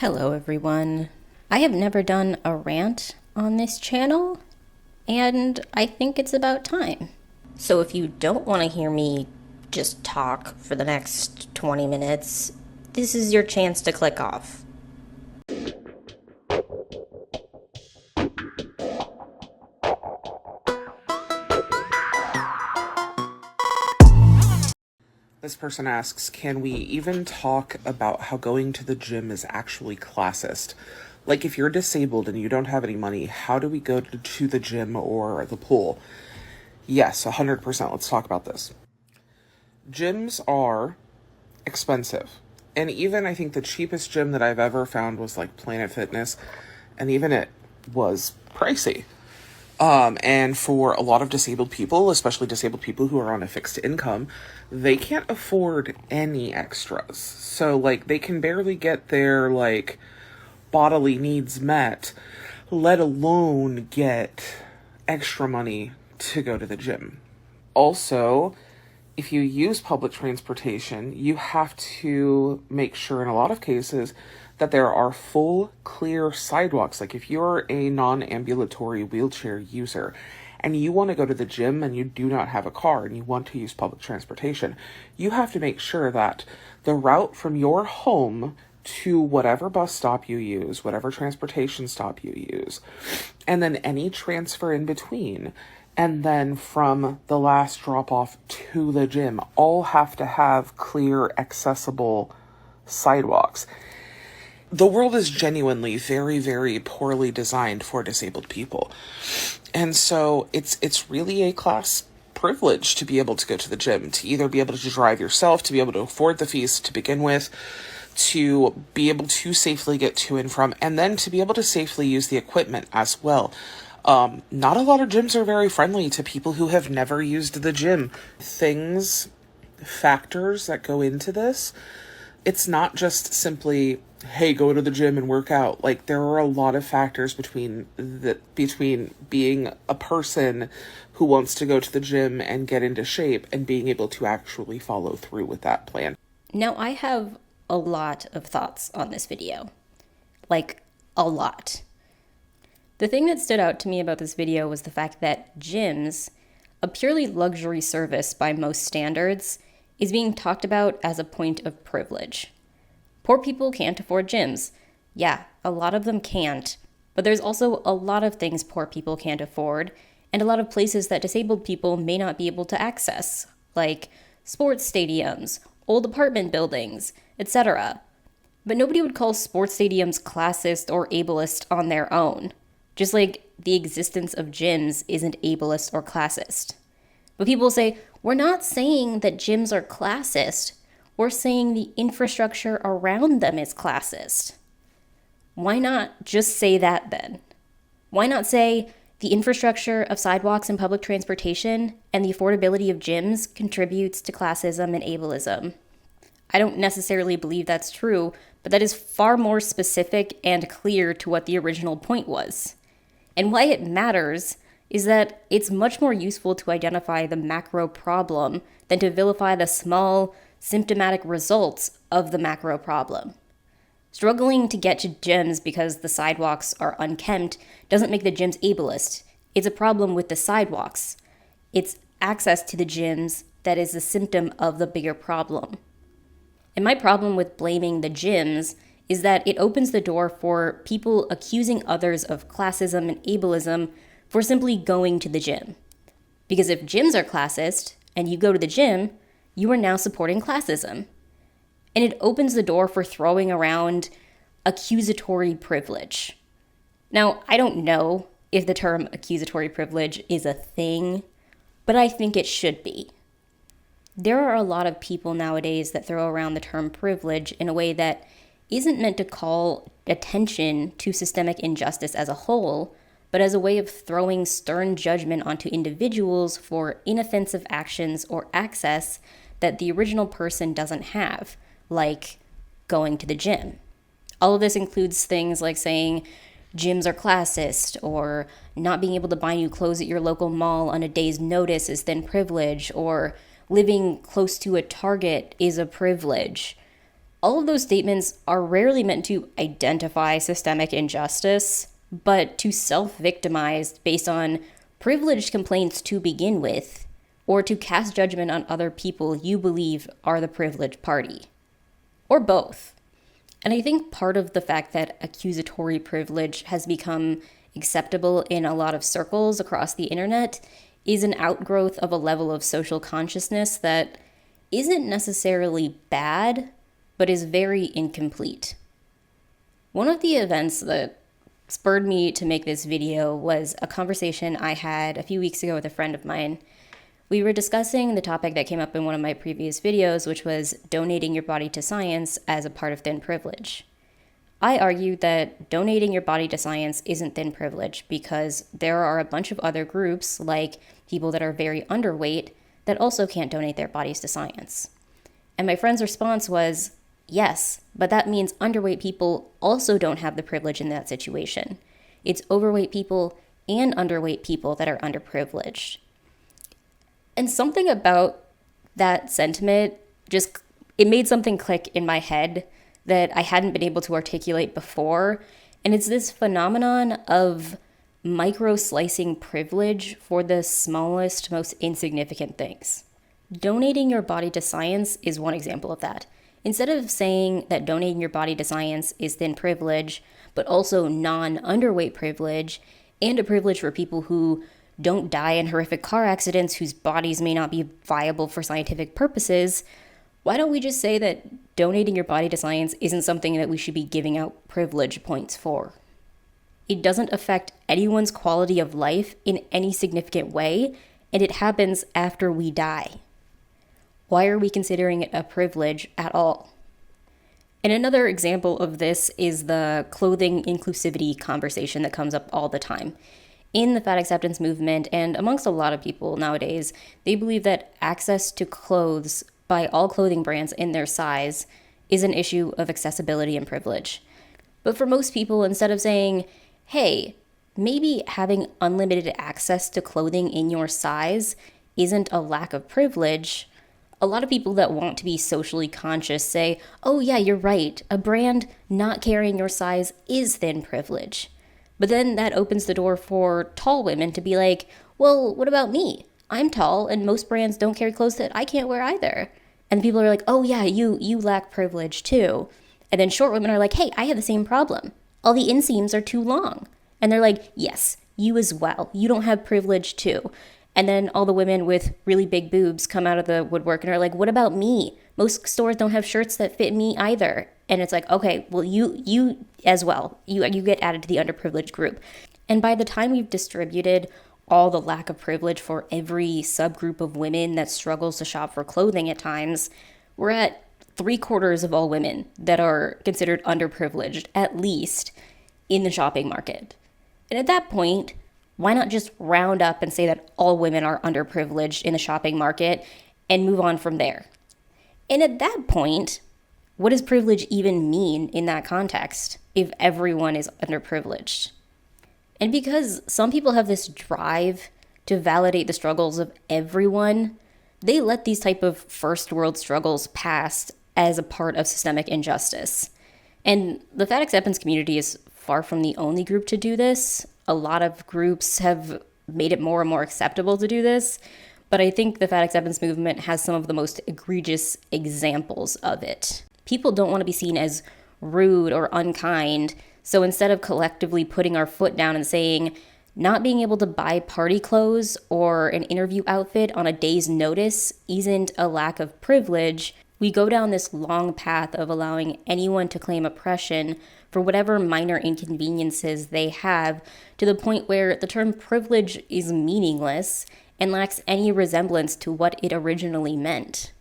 Hello everyone. I have never done a rant on this channel, and I think it's about time. So if you don't want to hear me just talk for the next 20 minutes, this is your chance to click off. This person asks, can we even talk about how going to the gym is actually classist? Like, if you're disabled and you don't have any money, how do we go to the gym or the pool? Yes, 100%. Let's talk about this. Gyms are expensive. And even I think the cheapest gym that I've ever found was like Planet Fitness. And even it was pricey. And for a lot of disabled people, especially disabled people who are on a fixed income, they can't afford any extras. So, like, they can barely get their, like, bodily needs met, let alone get extra money to go to the gym. Also, if you use public transportation, you have to make sure in a lot of cases that there are full, clear sidewalks. Like if you're a non-ambulatory wheelchair user and you want to go to the gym and you do not have a car and you want to use public transportation, you have to make sure that the route from your home to whatever bus stop you use, whatever transportation stop you use, and then any transfer in between, and then from the last drop off to the gym, all have to have clear, accessible sidewalks. The world is genuinely very, very poorly designed for disabled people. And so it's really a class privilege to be able to go to the gym, to either be able to drive yourself, to be able to afford the fees to begin with, to be able to safely get to and from, and then to be able to safely use the equipment as well. Not a lot of gyms are very friendly to people who have never used the gym. Factors that go into this, it's not just simply, hey, go to the gym and work out. Like, there are a lot of factors between being a person who wants to go to the gym and get into shape and being able to actually follow through with that plan. Now, I have a lot of thoughts on this video. Like, a lot. The thing that stood out to me about this video was the fact that gyms, a purely luxury service by most standards, is being talked about as a point of privilege. Poor people can't afford gyms. Yeah, a lot of them can't, but there's also a lot of things poor people can't afford, and a lot of places that disabled people may not be able to access, like sports stadiums, old apartment buildings, etc. But nobody would call sports stadiums classist or ableist on their own, just like the existence of gyms isn't ableist or classist. But people say, we're not saying that gyms are classist. We're saying the infrastructure around them is classist. Why not just say that then? Why not say the infrastructure of sidewalks and public transportation and the affordability of gyms contributes to classism and ableism? I don't necessarily believe that's true, but that is far more specific and clear to what the original point was. And why it matters is that it's much more useful to identify the macro problem than to vilify the small, symptomatic results of the macro problem. Struggling to get to gyms because the sidewalks are unkempt doesn't make the gyms ableist. It's a problem with the sidewalks. It's access to the gyms that is the symptom of the bigger problem. And my problem with blaming the gyms is that it opens the door for people accusing others of classism and ableism for simply going to the gym. Because if gyms are classist and you go to the gym, you are now supporting classism. And it opens the door for throwing around accusatory privilege. Now, I don't know if the term accusatory privilege is a thing, but I think it should be. There are a lot of people nowadays that throw around the term privilege in a way that isn't meant to call attention to systemic injustice as a whole, but as a way of throwing stern judgment onto individuals for inoffensive actions or access that the original person doesn't have, like going to the gym. All of this includes things like saying gyms are classist, or not being able to buy new clothes at your local mall on a day's notice is then privilege, or living close to a Target is a privilege. All of those statements are rarely meant to identify systemic injustice, but to self-victimize based on privileged complaints to begin with, or to cast judgment on other people you believe are the privileged party. Or both. And I think part of the fact that accusatory privilege has become acceptable in a lot of circles across the internet is an outgrowth of a level of social consciousness that isn't necessarily bad, but is very incomplete. One of the events that spurred me to make this video was a conversation I had a few weeks ago with a friend of mine. We were discussing the topic that came up in one of my previous videos, which was donating your body to science as a part of thin privilege. I argued that donating your body to science isn't thin privilege because there are a bunch of other groups, like people that are very underweight, that also can't donate their bodies to science. And my friend's response was, yes, but that means underweight people also don't have the privilege in that situation. It's overweight people and underweight people that are underprivileged. And something about that sentiment it made something click in my head that I hadn't been able to articulate before. And it's this phenomenon of micro-slicing privilege for the smallest, most insignificant things. Donating your body to science is one example of that. Instead of saying that donating your body to science is thin privilege, but also non-underweight privilege, and a privilege for people who don't die in horrific car accidents whose bodies may not be viable for scientific purposes, why don't we just say that donating your body to science isn't something that we should be giving out privilege points for? It doesn't affect anyone's quality of life in any significant way, and it happens after we die. Why are we considering it a privilege at all? And another example of this is the clothing inclusivity conversation that comes up all the time. In the fat acceptance movement, and amongst a lot of people nowadays, they believe that access to clothes by all clothing brands in their size is an issue of accessibility and privilege. But for most people, instead of saying, hey, maybe having unlimited access to clothing in your size isn't a lack of privilege, a lot of people that want to be socially conscious say, oh yeah, you're right, a brand not carrying your size is thin privilege. But then that opens the door for tall women to be like, well, what about me? I'm tall and most brands don't carry clothes that I can't wear either. And people are like, oh yeah, you lack privilege too. And then short women are like, hey, I have the same problem. All the inseams are too long. And they're like, yes, you as well. You don't have privilege too. And then all the women with really big boobs come out of the woodwork and are like, what about me? Most stores don't have shirts that fit me either. And it's like, okay, well, you as well. You get added to the underprivileged group. And by the time we've distributed all the lack of privilege for every subgroup of women that struggles to shop for clothing at times, we're at 3/4 of all women that are considered underprivileged, at least, in the shopping market. And at that point, why not just round up and say that all women are underprivileged in the shopping market and move on from there? And at that point, what does privilege even mean in that context if everyone is underprivileged? And because some people have this drive to validate the struggles of everyone, they let these type of first world struggles pass as a part of systemic injustice. And the fat acceptance community is far from the only group to do this. A lot of groups have made it more and more acceptable to do this, but I think the fat acceptance movement has some of the most egregious examples of it. People don't want to be seen as rude or unkind, so instead of collectively putting our foot down and saying, not being able to buy party clothes or an interview outfit on a day's notice isn't a lack of privilege, we go down this long path of allowing anyone to claim oppression for whatever minor inconveniences they have, to the point where the term privilege is meaningless and lacks any resemblance to what it originally meant.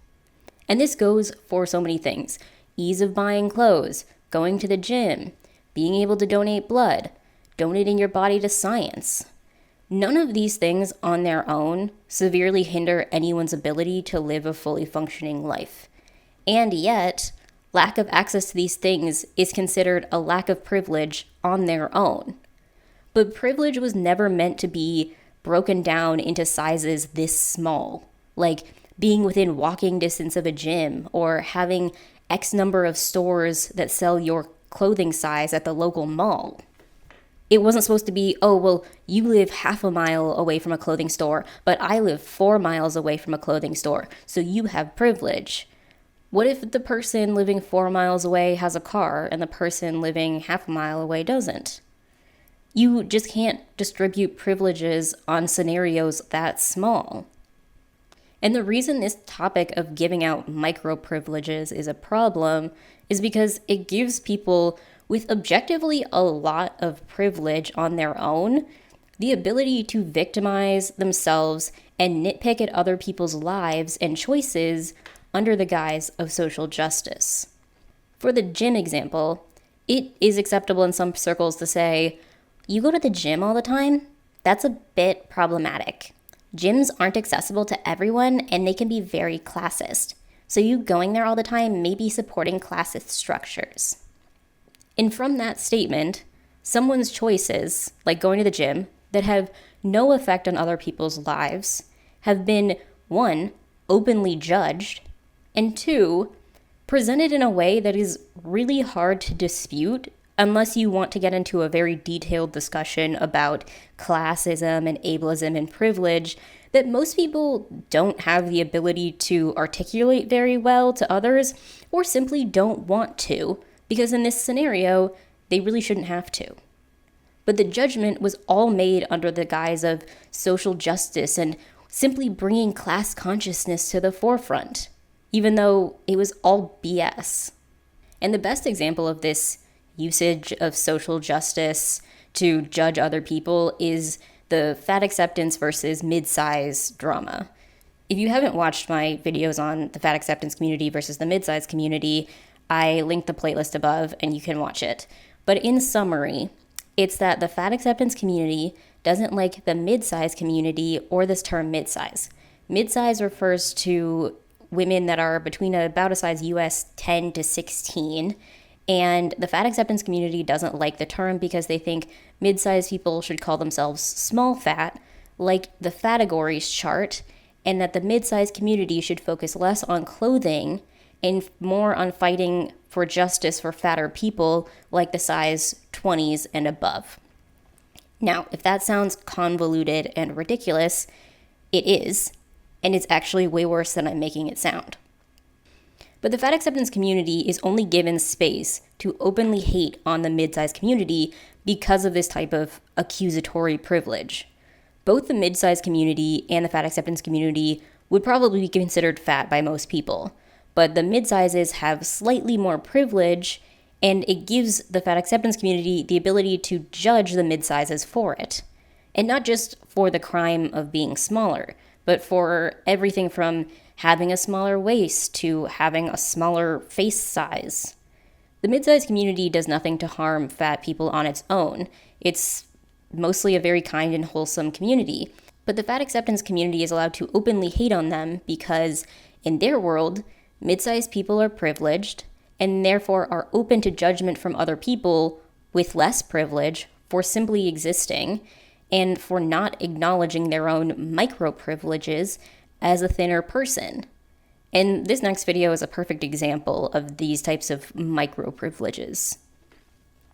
And this goes for so many things: ease of buying clothes, going to the gym, being able to donate blood, donating your body to science. None of these things on their own severely hinder anyone's ability to live a fully functioning life. And yet, lack of access to these things is considered a lack of privilege on their own. But privilege was never meant to be broken down into sizes this small, like being within walking distance of a gym or having X number of stores that sell your clothing size at the local mall. It wasn't supposed to be, oh, well, you live half a mile away from a clothing store, but I live 4 miles away from a clothing store, so you have privilege. What if the person living 4 miles away has a car and the person living half a mile away doesn't? You just can't distribute privileges on scenarios that small. And the reason this topic of giving out micro privileges is a problem is because it gives people with objectively a lot of privilege on their own the ability to victimize themselves and nitpick at other people's lives and choices under the guise of social justice. For the gym example, it is acceptable in some circles to say, you go to the gym all the time? That's a bit problematic. Gyms aren't accessible to everyone and they can be very classist. So you going there all the time may be supporting classist structures. And from that statement, someone's choices, like going to the gym, that have no effect on other people's lives, have been, 1, openly judged, and 2, presented in a way that is really hard to dispute unless you want to get into a very detailed discussion about classism and ableism and privilege that most people don't have the ability to articulate very well to others or simply don't want to, because in this scenario, they really shouldn't have to. But the judgment was all made under the guise of social justice and simply bringing class consciousness to the forefront, even though it was all BS. And the best example of this usage of social justice to judge other people is the fat acceptance versus mid-size drama. If you haven't watched my videos on the fat acceptance community versus the mid-size community, I linked the playlist above and you can watch it. But in summary, it's that the fat acceptance community doesn't like the mid-size community or this term mid-size. Mid-size refers to women that are between about a size US 10 to 16, and the fat acceptance community doesn't like the term because they think mid-size people should call themselves small fat, like the Fatagories chart, and that the mid-size community should focus less on clothing and more on fighting for justice for fatter people like the size 20s and above. Now, if that sounds convoluted and ridiculous, it is, and it's actually way worse than I'm making it sound. But the fat acceptance community is only given space to openly hate on the mid-size community because of this type of accusatory privilege. Both the mid-size community and the fat acceptance community would probably be considered fat by most people, but the mid-sizes have slightly more privilege, and it gives the fat acceptance community the ability to judge the mid-sizes for it. And not just for the crime of being smaller, but for everything from having a smaller waist to having a smaller face size. The mid-size community does nothing to harm fat people on its own. It's mostly a very kind and wholesome community. But the fat acceptance community is allowed to openly hate on them because, in their world, mid-sized people are privileged and therefore are open to judgment from other people with less privilege for simply existing and for not acknowledging their own micro-privileges as a thinner person. And this next video is a perfect example of these types of micro-privileges.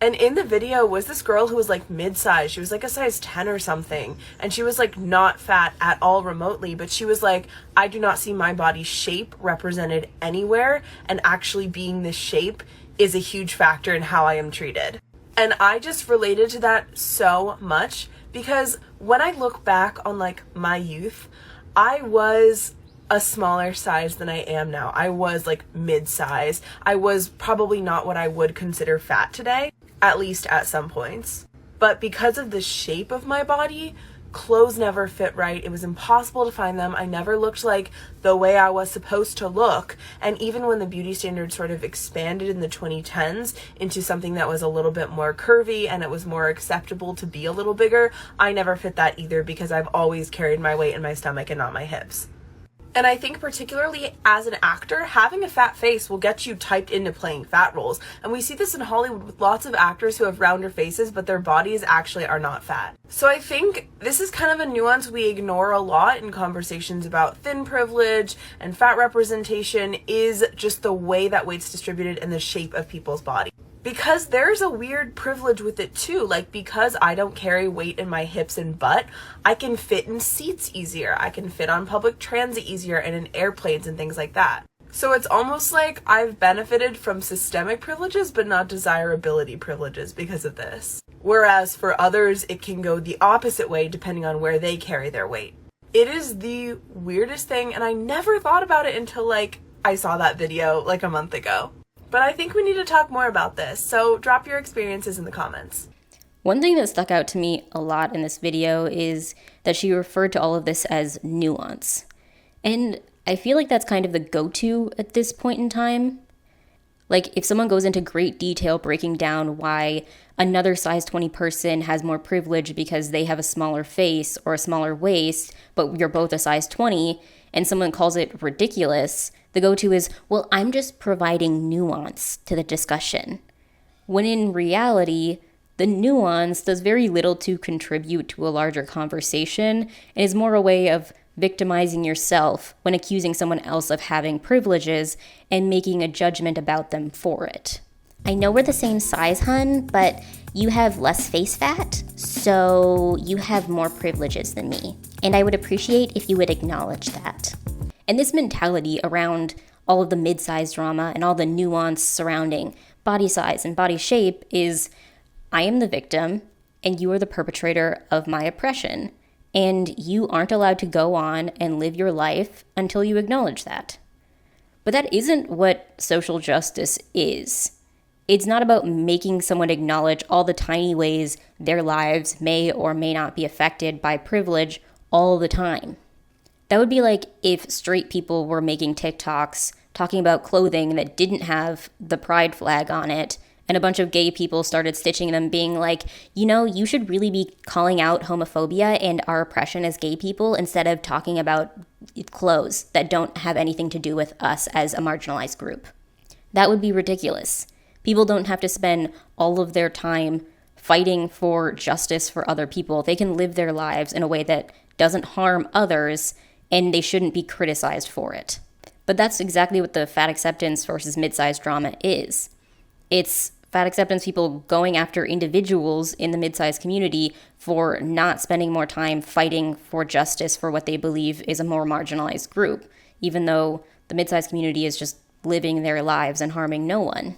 And in the video was this girl who was like mid-size. She was like a size 10 or something. And she was like not fat at all remotely, but she was like, I do not see my body shape represented anywhere. And actually being this shape is a huge factor in how I am treated. And I just related to that so much because when I look back on like my youth, I was a smaller size than I am now. I was like mid-size. I was probably not what I would consider fat today, at least at some points. But because of the shape of my body, clothes never fit right. It was impossible to find them. I never looked like the way I was supposed to look. And even when the beauty standard sort of expanded in the 2010s into something that was a little bit more curvy and it was more acceptable to be a little bigger, I never fit that either because I've always carried my weight in my stomach and not my hips. And I think particularly as an actor, having a fat face will get you typed into playing fat roles. And we see this in Hollywood with lots of actors who have rounder faces, but their bodies actually are not fat. So I think this is kind of a nuance we ignore a lot in conversations about thin privilege and fat representation, is just the way that weight's distributed and the shape of people's bodies. Because there's a weird privilege with it too. Like, because I don't carry weight in my hips and butt, I can fit in seats easier. I can fit on public transit easier and in airplanes and things like that. So it's almost like I've benefited from systemic privileges, but not desirability privileges because of this. Whereas for others, it can go the opposite way depending on where they carry their weight. It is the weirdest thing, and I never thought about it until like I saw that video like a month ago. But I think we need to talk more about this, so drop your experiences in the comments. One thing that stuck out to me a lot in this video is that she referred to all of this as nuance. And I feel like that's kind of the go-to at this point in time. Like, if someone goes into great detail breaking down why another size 20 person has more privilege because they have a smaller face or a smaller waist, but you're both a size 20, and someone calls it ridiculous, the go-to is, well, I'm just providing nuance to the discussion. When in reality, the nuance does very little to contribute to a larger conversation and is more a way of victimizing yourself when accusing someone else of having privileges and making a judgment about them for it. I know we're the same size, hun, but you have less face fat, so you have more privileges than me. And I would appreciate if you would acknowledge that. And this mentality around all of the mid-size drama and all the nuance surrounding body size and body shape is, I am the victim and you are the perpetrator of my oppression. And you aren't allowed to go on and live your life until you acknowledge that. But that isn't what social justice is. It's not about making someone acknowledge all the tiny ways their lives may or may not be affected by privilege all the time. That would be like if straight people were making TikToks talking about clothing that didn't have the pride flag on it, and a bunch of gay people started stitching them being like, you know, you should really be calling out homophobia and our oppression as gay people instead of talking about clothes that don't have anything to do with us as a marginalized group. That would be ridiculous. People don't have to spend all of their time fighting for justice for other people. They can live their lives in a way that doesn't harm others, and they shouldn't be criticized for it. But that's exactly what the fat acceptance versus mid-size drama is. It's fat acceptance people going after individuals in the mid-size community for not spending more time fighting for justice for what they believe is a more marginalized group, even though the mid-size community is just living their lives and harming no one.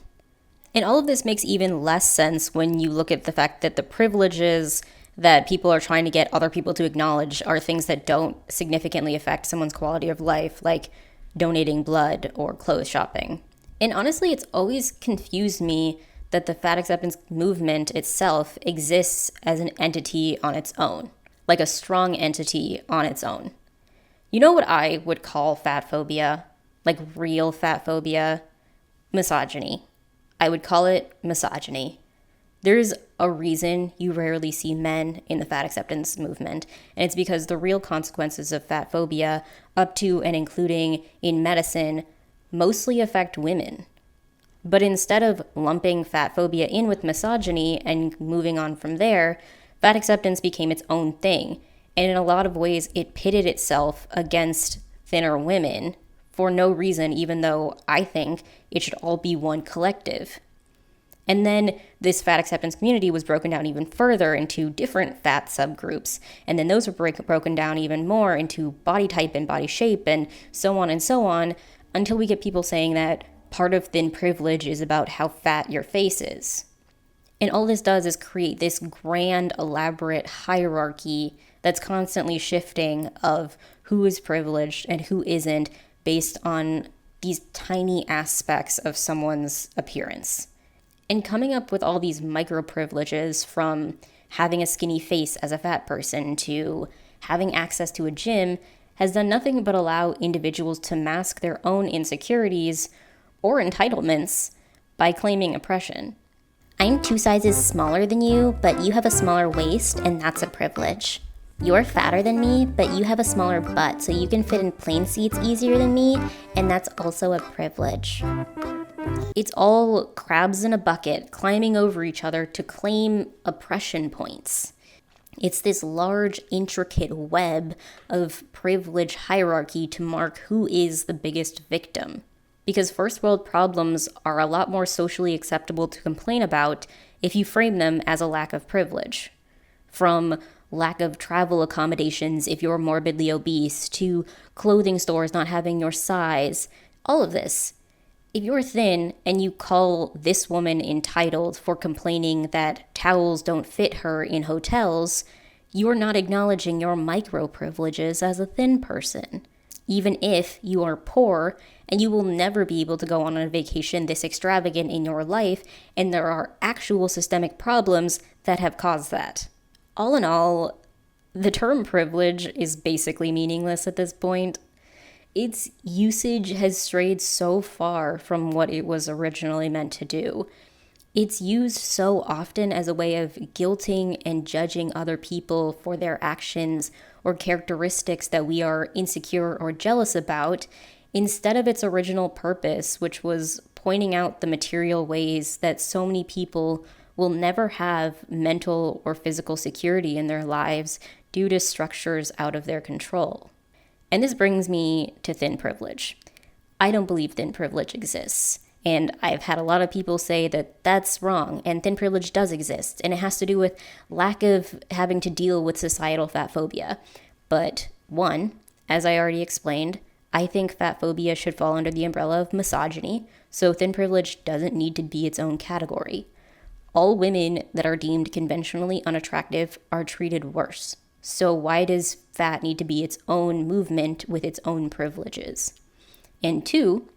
And all of this makes even less sense when you look at the fact that the privileges that people are trying to get other people to acknowledge are things that don't significantly affect someone's quality of life, like donating blood or clothes shopping. And honestly, it's always confused me that the fat acceptance movement itself exists as an entity on its own, like a strong entity on its own. You know what I would call fat phobia? Like real fat phobia? Misogyny. I would call it misogyny. There's a reason you rarely see men in the fat acceptance movement, and it's because the real consequences of fat phobia, up to and including in medicine, mostly affect women. But instead of lumping fat phobia in with misogyny and moving on from there, fat acceptance became its own thing, and in a lot of ways it pitted itself against thinner women for no reason, even though I think it should all be one collective. And then this fat acceptance community was broken down even further into different fat subgroups. And then those were broken down even more into body type and body shape and so on, until we get people saying that part of thin privilege is about how fat your face is. And all this does is create this grand, elaborate hierarchy that's constantly shifting of who is privileged and who isn't based on these tiny aspects of someone's appearance. And coming up with all these micro privileges, from having a skinny face as a fat person to having access to a gym, has done nothing but allow individuals to mask their own insecurities or entitlements by claiming oppression. I'm 2 sizes smaller than you, but you have a smaller waist, and that's a privilege. You're fatter than me, but you have a smaller butt, so you can fit in plane seats easier than me, and that's also a privilege. It's all crabs in a bucket climbing over each other to claim oppression points. It's this large, intricate web of privilege hierarchy to mark who is the biggest victim. Because first world problems are a lot more socially acceptable to complain about if you frame them as a lack of privilege. From lack of travel accommodations if you're morbidly obese, to clothing stores not having your size, all of this. If you're thin and you call this woman entitled for complaining that towels don't fit her in hotels, you're not acknowledging your micro privileges as a thin person. Even if you are poor and you will never be able to go on a vacation this extravagant in your life, and there are actual systemic problems that have caused that. All in all, the term privilege is basically meaningless at this point. Its usage has strayed so far from what it was originally meant to do. It's used so often as a way of guilting and judging other people for their actions or characteristics that we are insecure or jealous about, instead of its original purpose, which was pointing out the material ways that so many people will never have mental or physical security in their lives due to structures out of their control. And this brings me to thin privilege. I don't believe thin privilege exists. And I've had a lot of people say that that's wrong, and thin privilege does exist, and it has to do with lack of having to deal with societal fat phobia. But one, as I already explained, I think fat phobia should fall under the umbrella of misogyny, so thin privilege doesn't need to be its own category. All women that are deemed conventionally unattractive are treated worse. So why does fat need to be its own movement with its own privileges? And two,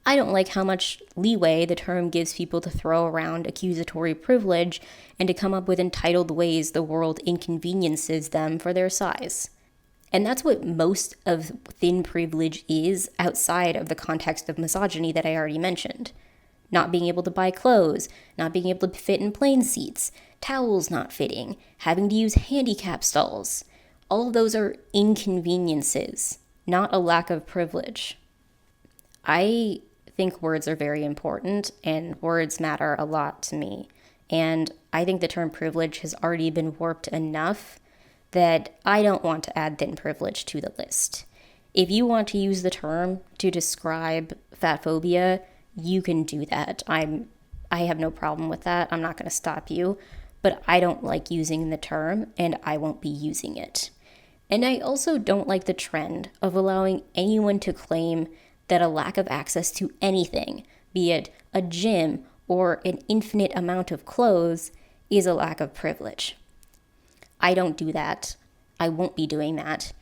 I don't like how much leeway the term gives people to throw around accusatory privilege and to come up with entitled ways the world inconveniences them for their size. And that's what most of thin privilege is outside of the context of misogyny that I already mentioned. Not being able to buy clothes, not being able to fit in plane seats, towels not fitting, having to use handicap stalls. All of those are inconveniences, not a lack of privilege. I think words are very important, and words matter a lot to me. And I think the term privilege has already been warped enough that I don't want to add thin privilege to the list. If you want to use the term to describe fat phobia, you can do that. I have no problem with that. I'm not going to stop you, but I don't like using the term, and I won't be using it. And I also don't like the trend of allowing anyone to claim that a lack of access to anything, be it a gym or an infinite amount of clothes, is a lack of privilege. I don't do that. I won't be doing that.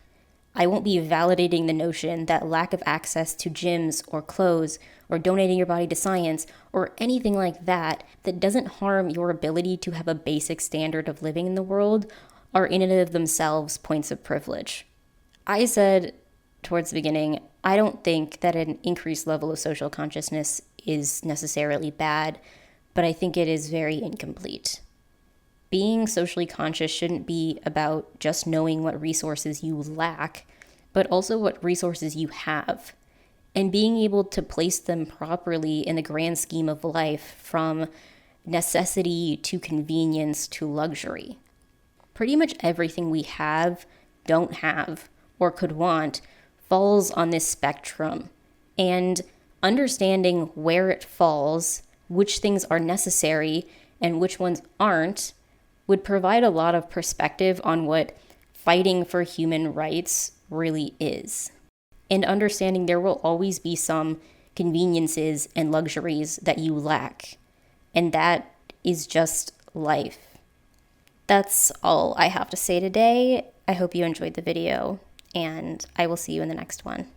I won't be validating the notion that lack of access to gyms or clothes or donating your body to science or anything like that that doesn't harm your ability to have a basic standard of living in the world are in and of themselves points of privilege. I said towards the beginning, I don't think that an increased level of social consciousness is necessarily bad, but I think it is very incomplete. Being socially conscious shouldn't be about just knowing what resources you lack, but also what resources you have, and being able to place them properly in the grand scheme of life, from necessity to convenience to luxury. Pretty much everything we have, don't have, or could want falls on this spectrum, and understanding where it falls, which things are necessary, and which ones aren't, would provide a lot of perspective on what fighting for human rights really is. And understanding there will always be some conveniences and luxuries that you lack. And that is just life. That's all I have to say today. I hope you enjoyed the video, and I will see you in the next one.